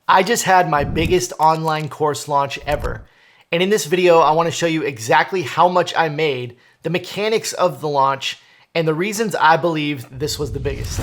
I just had my biggest online course launch ever. And in this video, I want to show you exactly how much I made, the mechanics of the launch, and the reasons I believe this was the biggest.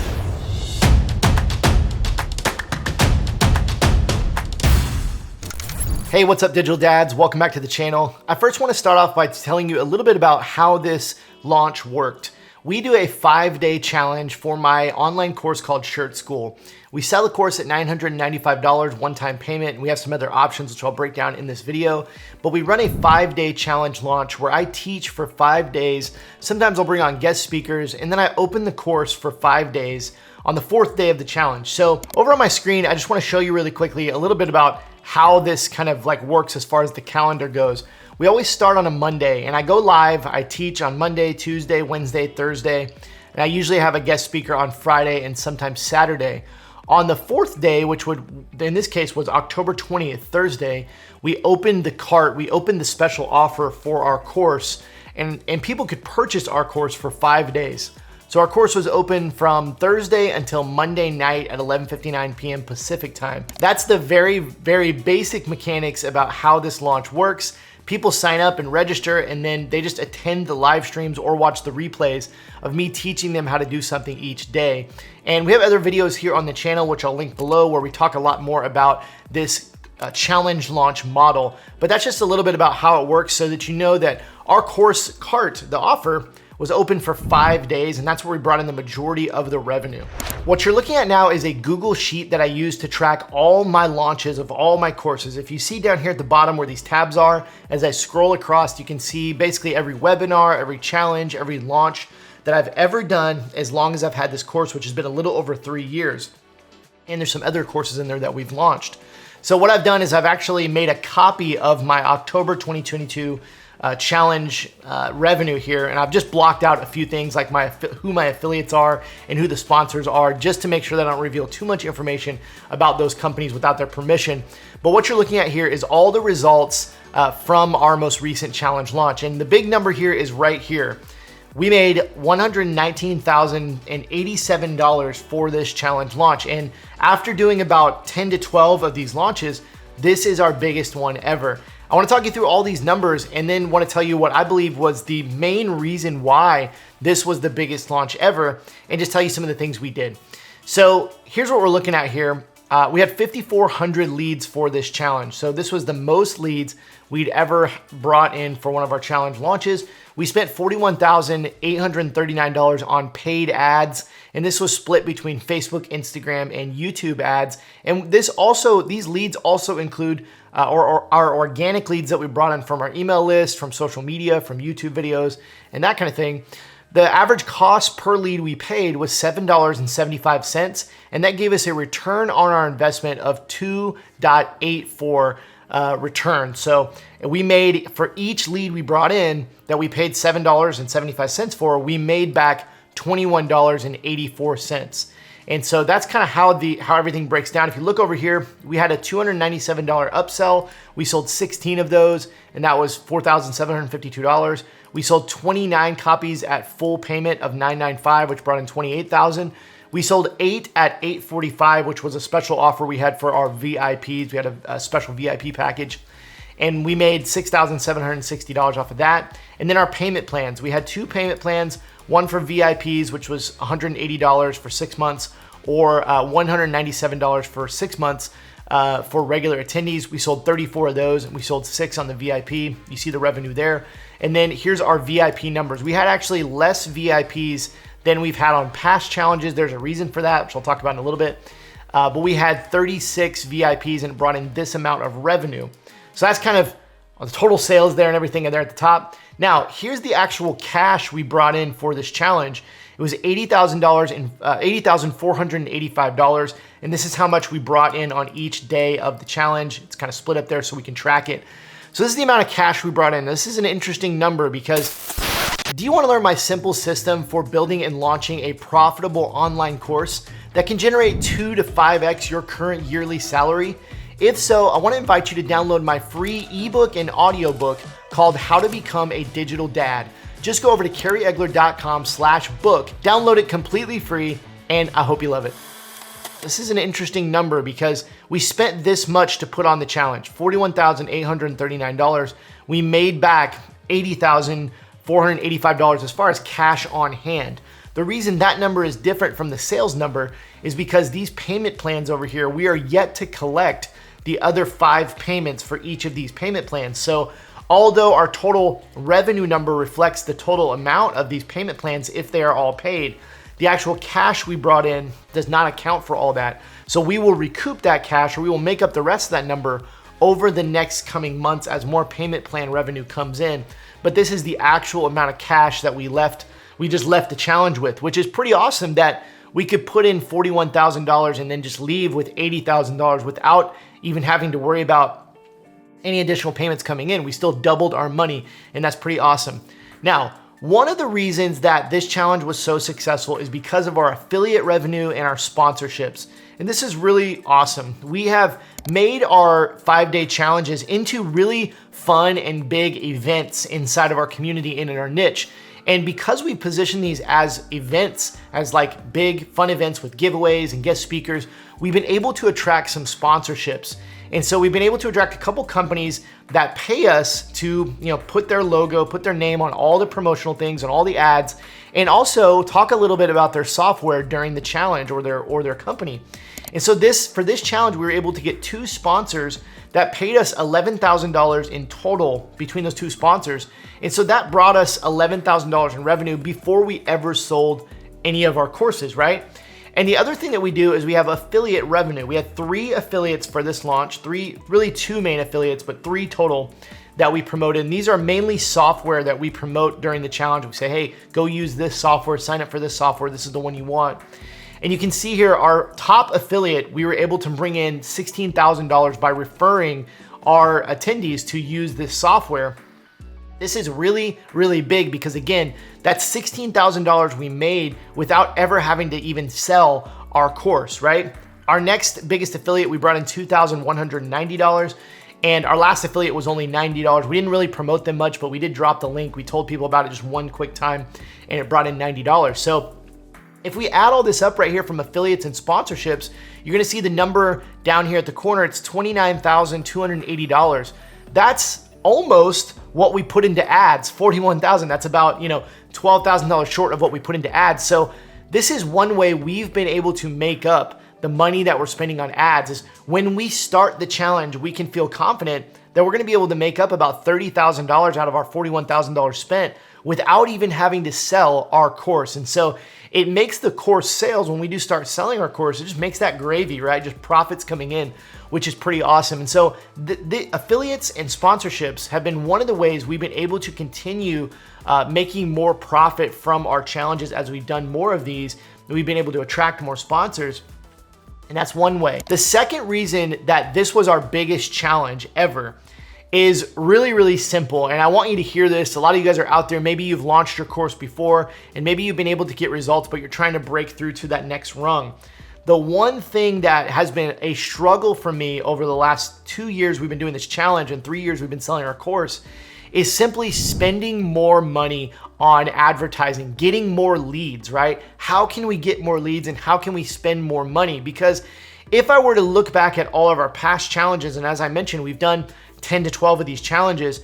Hey, what's up, digital dads? Welcome back to the channel. I first want to start off by telling you a little bit about how this launch worked. We do a 5-day challenge for my online course called Shirt School. We sell the course at $995 one-time payment, and we have some other options which I'll break down in this video. But we run a 5-day challenge launch where I teach for 5 days. Sometimes I'll bring on guest speakers, and then I open the course for 5 days on the 4th day of the challenge. So over on my screen, I just want to show you really quickly a little bit about how this kind of works as far as the calendar goes. We always start on a Monday, and I go live. I teach on Monday, Tuesday, Wednesday, Thursday, and I usually have a guest speaker on Friday and sometimes Saturday. On the 4th day, which would, in this case, was October 20th, Thursday, we opened the cart, we opened the special offer for our course, and people could purchase our course for 5 days. So our course was open from Thursday until Monday night at 11:59 p.m. Pacific time. That's the very, very basic mechanics about how this launch works. People sign up and register, and then they just attend the live streams or watch the replays of me teaching them how to do something each day. And we have other videos here on the channel, which I'll link below, where we talk a lot more about this challenge launch model. But that's just a little bit about how it works so that you know that our course cart, the offer, was open for 5 days, and that's where we brought in the majority of the revenue. What you're looking at now is a Google Sheet that I use to track all my launches of all my courses. If you see down here at the bottom where these tabs are, as I scroll across, you can see basically every webinar, every challenge, every launch that I've ever done as long as I've had this course, which has been a little over 3 years. And there's some other courses in there that we've launched. So what I've done is I've actually made a copy of my October 2022 challenge revenue here, and I've just blocked out a few things like who my affiliates are and who the sponsors are, just to make sure that I don't reveal too much information about those companies without their permission. But what you're looking at here is all the results from our most recent challenge launch, and the big number here is right here. We made $119,087 for this challenge launch, and after doing about 10 to 12 of these launches, this is our biggest one ever. I want to talk you through all these numbers and then want to tell you what I believe was the main reason why this was the biggest launch ever, and just tell you some of the things we did. So here's what we're looking at here. We had 5,400 leads for this challenge. So this was the most leads we'd ever brought in for one of our challenge launches. We spent $41,839 on paid ads, and this was split between Facebook, Instagram, and YouTube ads. And these leads also include our organic leads that we brought in from our email list, from social media, from YouTube videos, and that kind of thing. The average cost per lead we paid was $7.75, and that gave us a return on our investment of 2.84 return. So we made, for each lead we brought in that we paid $7.75 for, we made back $21.84. And so that's kind of how everything breaks down. If you look over here, we had a $297 upsell. We sold 16 of those, and that was $4,752. We sold 29 copies at full payment of $995, which brought in $28,000. We sold 8 at $845, which was a special offer we had for our VIPs. We had a special VIP package, and we made $6,760 off of that. And then our payment plans. We had 2 payment plans, one for VIPs, which was $180 for 6 months, or $197 for 6 months for regular attendees. We sold 34 of those, and we sold 6 on the VIP. You see the revenue there. And then here's our VIP numbers. We had actually less VIPs than we've had on past challenges. There's a reason for that, which I'll talk about in a little bit. But we had 36 VIPs, and it brought in this amount of revenue. So that's kind of the total sales there and everything there at the top. Now, here's the actual cash we brought in for this challenge. It was $80,485, and this is how much we brought in on each day of the challenge. It's kind of split up there so we can track it. So this is the amount of cash we brought in. This is an interesting number because do you want to learn my simple system for building and launching a profitable online course that can generate 2 to 5x your current yearly salary? If so, I want to invite you to download my free ebook and audiobook called How to Become a Digital Dad. Just go over to kerryegeler.com/book, download it completely free, and I hope you love it. This is an interesting number because we spent this much to put on the challenge, $41,839. We made back $80,485 as far as cash on hand. The reason that number is different from the sales number is because these payment plans over here, we are yet to collect the other 5 payments for each of these payment plans. So although our total revenue number reflects the total amount of these payment plans if they are all paid, the actual cash we brought in does not account for all that. So we will recoup that cash, or we will make up the rest of that number over the next coming months as more payment plan revenue comes in. But this is the actual amount of cash that we just left the challenge with, which is pretty awesome that we could put in $41,000 and then just leave with $80,000 without even having to worry about any additional payments coming in. We still doubled our money, and that's pretty awesome. Now, one of the reasons that this challenge was so successful is because of our affiliate revenue and our sponsorships. And this is really awesome. We have made our 5-day challenges into really fun and big events inside of our community and in our niche. And because we position these as events, as like big fun events with giveaways and guest speakers, we've been able to attract some sponsorships. And so we've been able to attract a couple companies that pay us to, put their logo, put their name on all the promotional things and all the ads, and also talk a little bit about their software during the challenge or their company. And so for this challenge, we were able to get 2 sponsors that paid us $11,000 in total between those 2 sponsors. And so that brought us $11,000 in revenue before we ever sold any of our courses, right? And the other thing that we do is we have affiliate revenue. We had 3 affiliates for this launch, 2 main affiliates, but 3 total that we promoted. And these are mainly software that we promote during the challenge. We say, hey, go use this software, sign up for this software. This is the one you want. And you can see here, our top affiliate, we were able to bring in $16,000 by referring our attendees to use this software. This is really, really big because again, that's $16,000 we made without ever having to even sell our course, right? Our next biggest affiliate, we brought in $2,190. And our last affiliate was only $90. We didn't really promote them much, but we did drop the link. We told people about it just one quick time and it brought in $90. So if we add all this up right here from affiliates and sponsorships, you're gonna see the number down here at the corner, it's $29,280. That's almost what we put into ads, $41,000. That's about, $12,000 short of what we put into ads. So this is one way we've been able to make up the money that we're spending on ads. Is when we start the challenge, we can feel confident that we're gonna be able to make up about $30,000 out of our $41,000 spent without even having to sell our course. And so it makes the course sales, when we do start selling our course, it just makes that gravy, right? Just profits coming in, which is pretty awesome. And so the affiliates and sponsorships have been one of the ways we've been able to continue making more profit from our challenges as we've done more of these. We've been able to attract more sponsors. And that's one way. The second reason that this was our biggest challenge ever is really, really simple. And I want you to hear this. A lot of you guys are out there, maybe you've launched your course before and maybe you've been able to get results, but you're trying to break through to that next rung. The one thing that has been a struggle for me over the last 2 years we've been doing this challenge and 3 years we've been selling our course is simply spending more money on advertising, getting more leads, right? How can we get more leads and how can we spend more money? Because if I were to look back at all of our past challenges, and as I mentioned, we've done 10 to 12 of these challenges,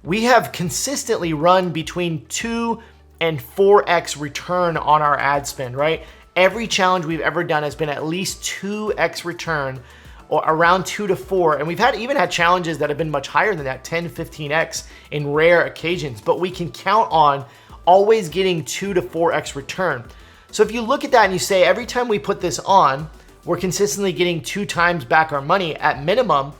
we have consistently run between 2 and 4x return on our ad spend, right? Every challenge we've ever done has been at least 2x return, or around 2 to 4. And we've even had challenges that have been much higher than that, 10, 15x in rare occasions, but we can count on always getting 2 to 4x return. So if you look at that and you say, every time we put this on, we're consistently getting 2 times back our money at minimum,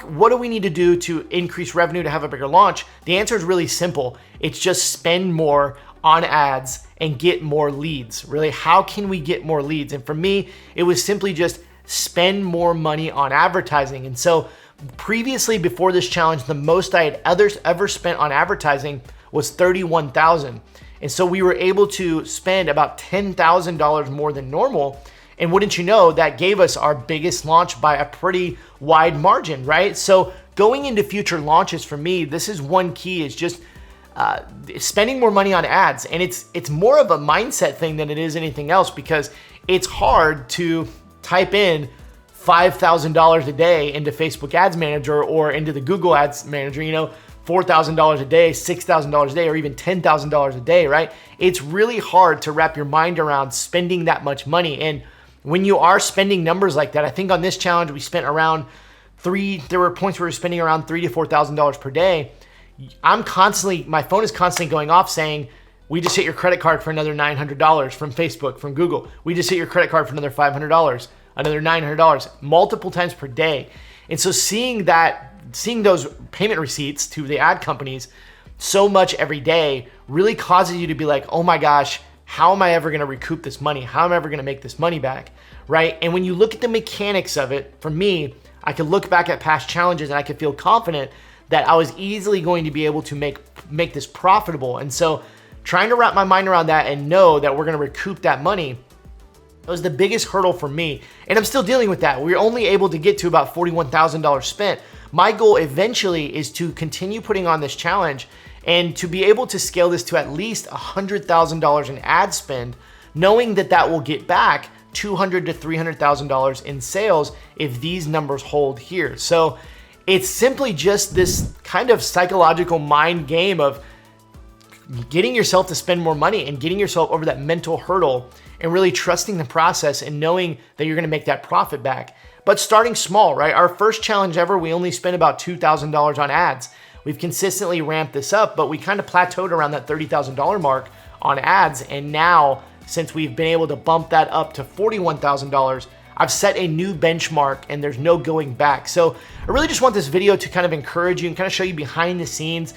what do we need to do to increase revenue to have a bigger launch? The answer is really simple. It's just spend more on ads and get more leads. Really, how can we get more leads? And for me, it was simply just spend more money on advertising. And so previously, before this challenge, the most I had ever spent on advertising was $31,000. And so we were able to spend about $10,000 more than normal. And wouldn't you know, that gave us our biggest launch by a pretty wide margin, right? So going into future launches, for me, this is one key, is just spending more money on ads. And it's more of a mindset thing than it is anything else, because it's hard to type in $5,000 a day into Facebook Ads Manager or into the Google Ads Manager, $4,000 a day, $6,000 a day, or even $10,000 a day, right? It's really hard to wrap your mind around spending that much money. And when you are spending numbers like that, I think on this challenge, we spent around there were points where we were spending around $3,000 to $4,000 per day. My phone is constantly going off saying, we just hit your credit card for another $900 from Facebook, from Google. We just hit your credit card for another $500, another $900, multiple times per day. And so seeing those payment receipts to the ad companies so much every day really causes you to be like, oh my gosh, how am I ever gonna recoup this money? How am I ever gonna make this money back, right? And when you look at the mechanics of it, for me, I could look back at past challenges and I could feel confident that I was easily going to be able to make this profitable. And so trying to wrap my mind around that and know that we're gonna recoup that money, that was the biggest hurdle for me. And I'm still dealing with that. We're only able to get to about $41,000 spent. My goal eventually is to continue putting on this challenge and to be able to scale this to at least $100,000 in ad spend, knowing that that will get back $200,000 to $300,000 in sales if these numbers hold here. So it's simply just this kind of psychological mind game of getting yourself to spend more money and getting yourself over that mental hurdle and really trusting the process and knowing that you're gonna make that profit back. But starting small, right? Our first challenge ever, we only spent about $2,000 on ads. We've consistently ramped this up, but we kind of plateaued around that $30,000 mark on ads. And now, since we've been able to bump that up to $41,000, I've set a new benchmark and there's no going back. So I really just want this video to kind of encourage you and kind of show you behind the scenes,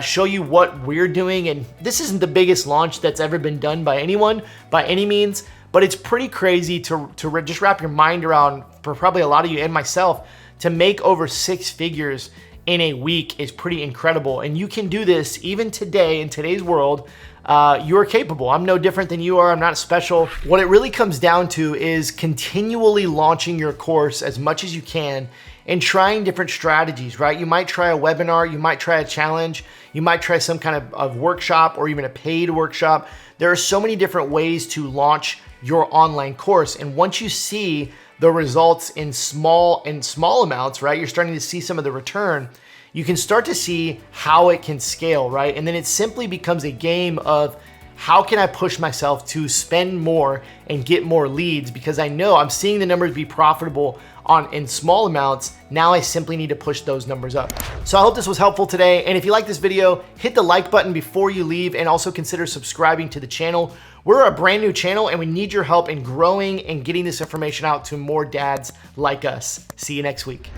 show you what we're doing. And this isn't the biggest launch that's ever been done by anyone, by any means, but it's pretty crazy to just wrap your mind around, for probably a lot of you and myself, to make over 6 figures in a week is pretty incredible. And you can do this even today in today's world. You are capable. I'm no different than you are. I'm not special. What it really comes down to is continually launching your course as much as you can and trying different strategies, right? You might try a webinar, you might try a challenge, you might try some kind of workshop or even a paid workshop. There are so many different ways to launch your online course. And once you see the results in small amounts, right? You're starting to see some of the return. You can start to see how it can scale, right? And then it simply becomes a game of how can I push myself to spend more and get more leads, because I know I'm seeing the numbers be profitable in small amounts. Now I simply need to push those numbers up. So I hope this was helpful today. And if you like this video, hit the like button before you leave and also consider subscribing to the channel. We're a brand new channel and we need your help in growing and getting this information out to more dads like us. See you next week.